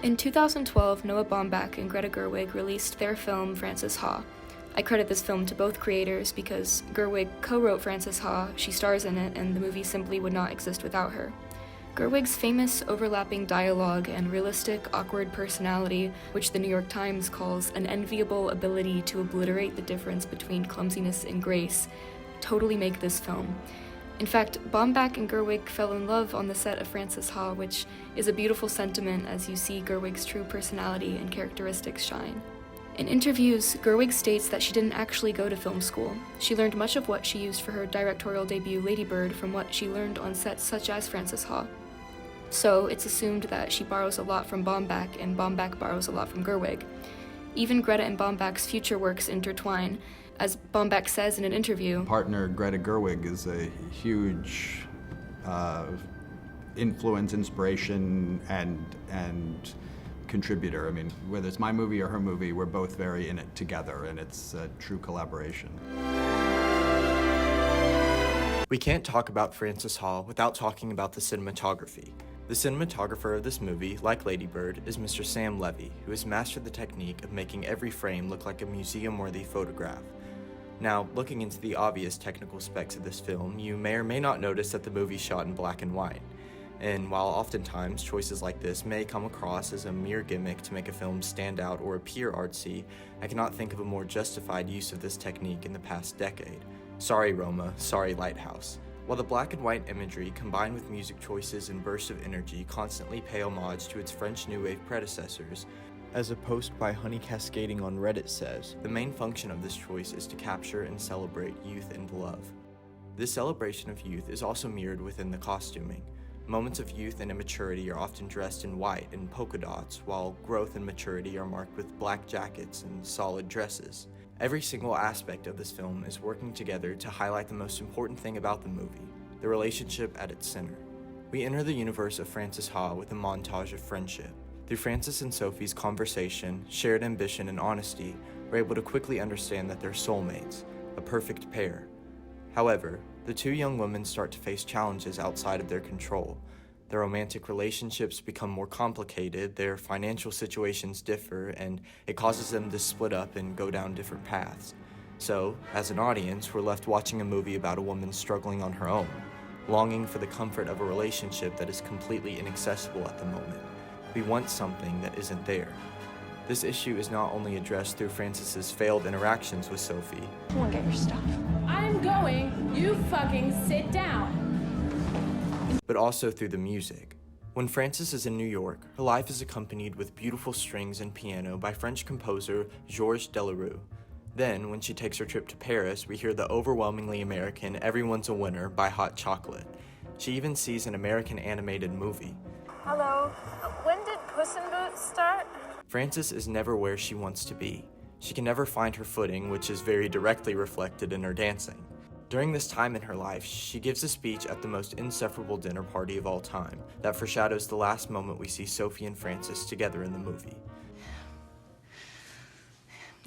In 2012, Noah Baumbach and Greta Gerwig released their film Frances Ha. I credit this film to both creators because Gerwig co-wrote Frances Ha, she stars in it, and the movie simply would not exist without her. Gerwig's famous overlapping dialogue and realistic, awkward personality, which the New York Times calls an enviable ability to obliterate the difference between clumsiness and grace, totally make this film. In fact, Baumbach and Gerwig fell in love on the set of Frances Ha, which is a beautiful sentiment as you see Gerwig's true personality and characteristics shine. In interviews, Gerwig states that she didn't actually go to film school. She learned much of what she used for her directorial debut Lady Bird from what she learned on sets such as Frances Ha. So it's assumed that she borrows a lot from Baumbach and Baumbach borrows a lot from Gerwig. Even Greta and Baumbach's future works intertwine. As Baumbach says in an interview, partner Greta Gerwig is a huge influence, inspiration, and contributor. I mean, whether it's my movie or her movie, we're both very in it together, and it's a true collaboration. We can't talk about Frances Ha without talking about the cinematography. The cinematographer of this movie, like Lady Bird, is Mr. Sam Levy, who has mastered the technique of making every frame look like a museum-worthy photograph. Now, looking into the obvious technical specs of this film, you may or may not notice that the movie's shot in black and white. And while oftentimes choices like this may come across as a mere gimmick to make a film stand out or appear artsy, I cannot think of a more justified use of this technique in the past decade. Sorry Roma, sorry Lighthouse. While the black and white imagery combined with music choices and bursts of energy constantly pay homage to its French New Wave predecessors, as a post by Honey Cascading on Reddit says, the main function of this choice is to capture and celebrate youth and love. This celebration of youth is also mirrored within the costuming. Moments of youth and immaturity are often dressed in white and polka dots, while growth and maturity are marked with black jackets and solid dresses. Every single aspect of this film is working together to highlight the most important thing about the movie, the relationship at its center. We enter the universe of Frances Ha with a montage of friendship. Through Frances and Sophie's conversation, shared ambition, and honesty, we're able to quickly understand that they're soulmates, a perfect pair. However, the two young women start to face challenges outside of their control. Their romantic relationships become more complicated, their financial situations differ, and it causes them to split up and go down different paths. So, as an audience, we're left watching a movie about a woman struggling on her own, longing for the comfort of a relationship that is completely inaccessible at the moment. We want something that isn't there. This issue is not only addressed through Frances's failed interactions with Sophie. Come on, get your stuff. I'm going. You fucking sit down. But also through the music. When Frances is in New York, her life is accompanied with beautiful strings and piano by French composer Georges Delerue. Then, when she takes her trip to Paris, we hear the overwhelmingly American Everyone's a Winner by Hot Chocolate. She even sees an American animated movie. Hello. When did Puss in Boots start? Frances is never where she wants to be. She can never find her footing, which is very directly reflected in her dancing. During this time in her life, she gives a speech at the most insufferable dinner party of all time that foreshadows the last moment we see Sophie and Frances together in the movie.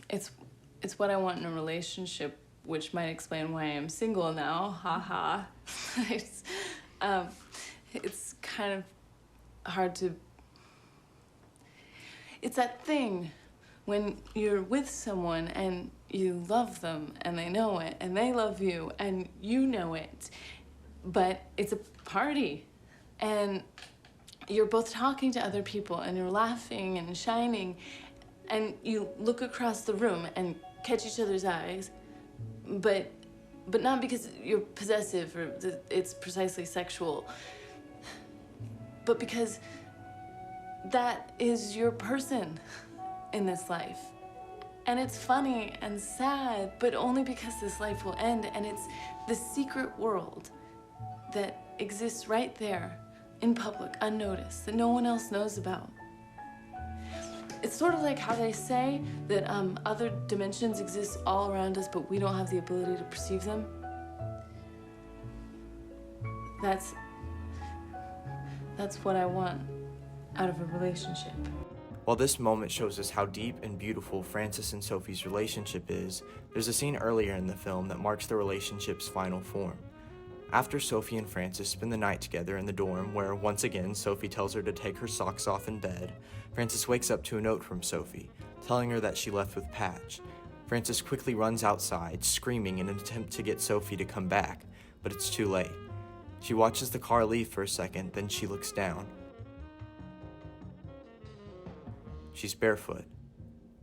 It's what I want in a relationship, which might explain why I'm single now. Haha. It's kind of hard to... It's that thing when you're with someone and you love them and they know it and they love you and you know it, but it's a party and you're both talking to other people and you're laughing and shining and you look across the room and catch each other's eyes, but not because you're possessive or it's precisely sexual, but because that is your person in this life. And it's funny and sad, but only because this life will end, and it's the secret world that exists right there in public, unnoticed, that no one else knows about. It's sort of like how they say that other dimensions exist all around us, but we don't have the ability to perceive them. That's what I want out of a relationship. While this moment shows us how deep and beautiful Frances and Sophie's relationship is, there's a scene earlier in the film that marks the relationship's final form. After Sophie and Frances spend the night together in the dorm where, once again, Sophie tells her to take her socks off in bed, Frances wakes up to a note from Sophie, telling her that she left with Patch. Frances quickly runs outside, screaming in an attempt to get Sophie to come back, but it's too late. She watches the car leave for a second, then she looks down. She's barefoot.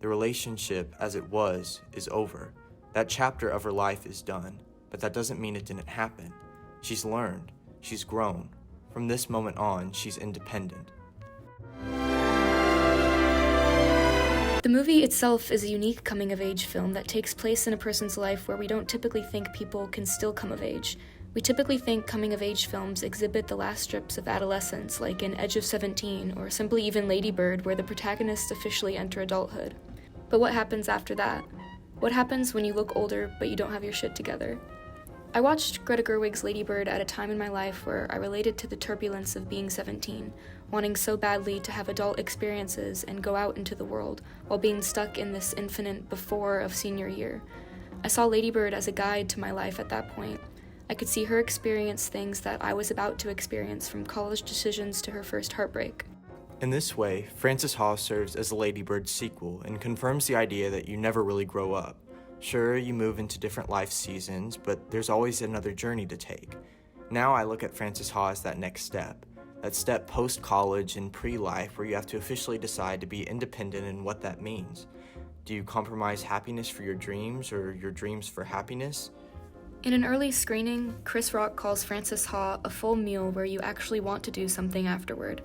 The relationship, as it was, is over. That chapter of her life is done, but that doesn't mean it didn't happen. She's learned. She's grown. From this moment on, she's independent. The movie itself is a unique coming-of-age film that takes place in a person's life where we don't typically think people can still come of age. We typically think coming-of-age films exhibit the last strips of adolescence, like in Edge of 17, or simply even Lady Bird, where the protagonists officially enter adulthood. But what happens after that? What happens when you look older but you don't have your shit together? I watched Greta Gerwig's Lady Bird at a time in my life where I related to the turbulence of being 17, wanting so badly to have adult experiences and go out into the world, while being stuck in this infinite before of senior year. I saw Lady Bird as a guide to my life at that point. I could see her experience things that I was about to experience, from college decisions to her first heartbreak. In this way, Frances Ha serves as a Lady Bird sequel and confirms the idea that you never really grow up. Sure, you move into different life seasons, but there's always another journey to take. Now I look at Frances Ha as that next step. That step post-college and pre-life where you have to officially decide to be independent and what that means. Do you compromise happiness for your dreams or your dreams for happiness? In an early screening, Chris Rock calls Frances Ha a full meal where you actually want to do something afterward.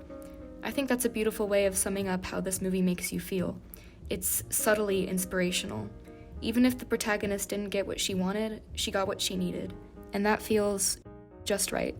I think that's a beautiful way of summing up how this movie makes you feel. It's subtly inspirational. Even if the protagonist didn't get what she wanted, she got what she needed. And that feels just right.